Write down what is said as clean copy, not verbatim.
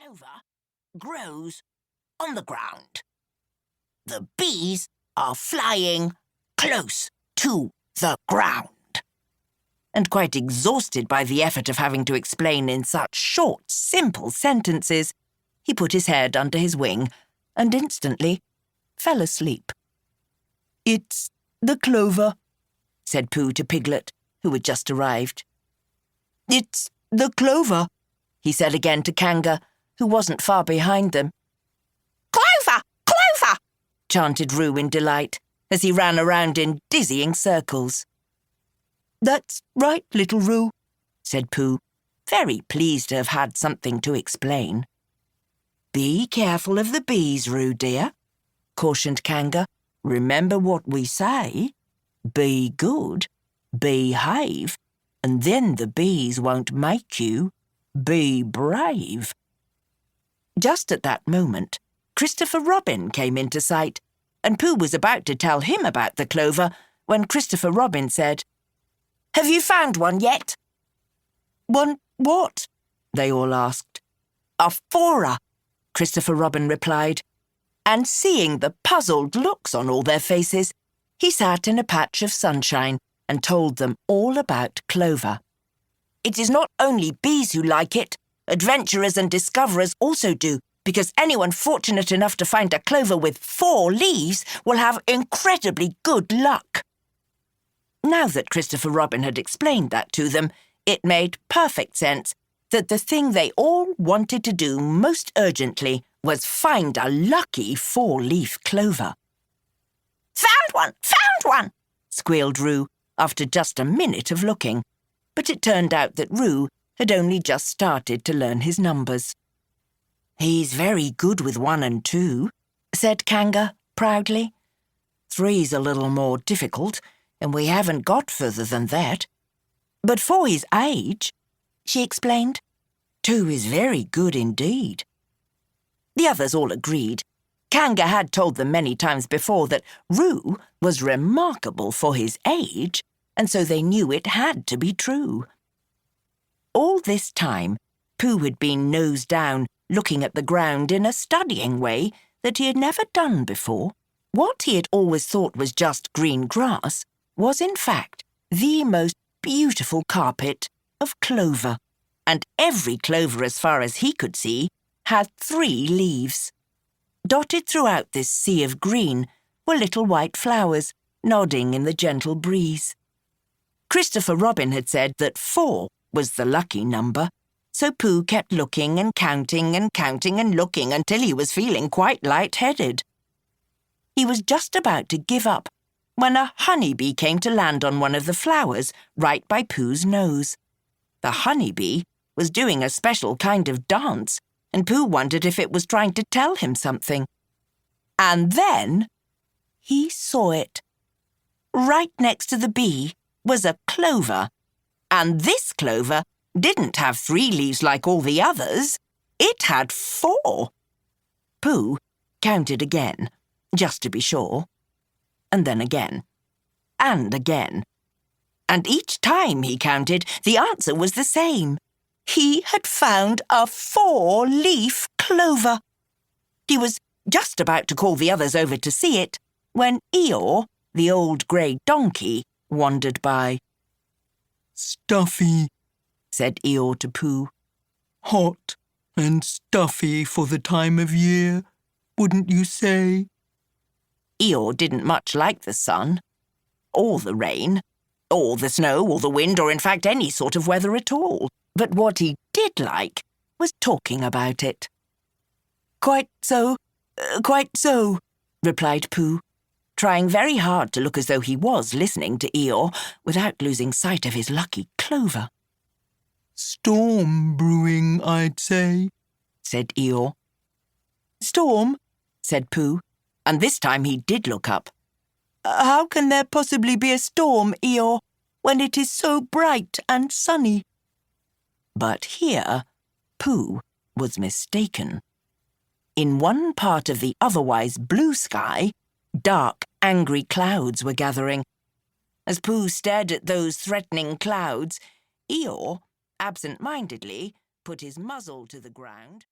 clover grows on the ground. The bees are flying close to the ground. And quite exhausted by the effort of having to explain in such short, simple sentences, he put his head under his wing and instantly fell asleep. "It's the clover," said Pooh to Piglet, who had just arrived. "It's the clover," he said again to Kanga, who wasn't far behind them. "Clover! Clover!" chanted Roo in delight, as he ran around in dizzying circles. "That's right, little Roo," said Pooh, very pleased to have had something to explain. "Be careful of the bees, Roo dear," cautioned Kanga. "Remember what we say. Be good, behave, and then the bees won't make you. Be brave." Just at that moment, Christopher Robin came into sight, and Pooh was about to tell him about the clover when Christopher Robin said, "Have you found one yet?" "One what?" they all asked. "A forer," Christopher Robin replied, and seeing the puzzled looks on all their faces, he sat in a patch of sunshine and told them all about clover. "It is not only bees who like it. Adventurers and discoverers also do, because anyone fortunate enough to find a clover with 4 leaves will have incredibly good luck." Now that Christopher Robin had explained that to them, it made perfect sense that the thing they all wanted to do most urgently was find a lucky 4-leaf clover. "Found one! Found one!" squealed Roo after just a minute of looking. But it turned out that Roo had only just started to learn his numbers. "He's very good with 1 and 2, said Kanga proudly. "3's a little more difficult, and we haven't got further than that. But for his age," she explained, "2 is very good indeed." The others all agreed. Kanga had told them many times before that Roo was remarkable for his age, and so they knew it had to be true. All this time, Pooh had been nose down, looking at the ground in a studying way that he had never done before. What he had always thought was just green grass was in fact the most beautiful carpet of clover, and every clover as far as he could see had 3 leaves. Dotted throughout this sea of green were little white flowers nodding in the gentle breeze. Christopher Robin had said that 4 was the lucky number, so Pooh kept looking and counting and looking until he was feeling quite light-headed. He was just about to give up when a honeybee came to land on one of the flowers right by Pooh's nose. The honeybee was doing a special kind of dance, and Pooh wondered if it was trying to tell him something. And then he saw it. Right next to the bee was a clover, and this clover didn't have 3 leaves like all the others. It had 4. Pooh counted again, just to be sure, and then again, and again. And each time he counted, the answer was the same. He had found a 4-leaf clover. He was just about to call the others over to see it when Eeyore, the old grey donkey, wandered by. "Stuffy," said Eeyore to Pooh. "Hot and stuffy for the time of year, wouldn't you say?" Eeyore didn't much like the sun, or the rain, or the snow, or the wind, or in fact any sort of weather at all. But what he did like was talking about it. Quite so," replied Pooh, trying very hard to look as though he was listening to Eeyore without losing sight of his lucky clover. "Storm brewing, I'd say," said Eeyore. "Storm?" said Pooh, and this time he did look up. "How can there possibly be a storm, Eeyore, when it is so bright and sunny?" But here Pooh was mistaken. In one part of the otherwise blue sky, dark, angry clouds were gathering. As Pooh stared at those threatening clouds, Eeyore, absent-mindedly, put his muzzle to the ground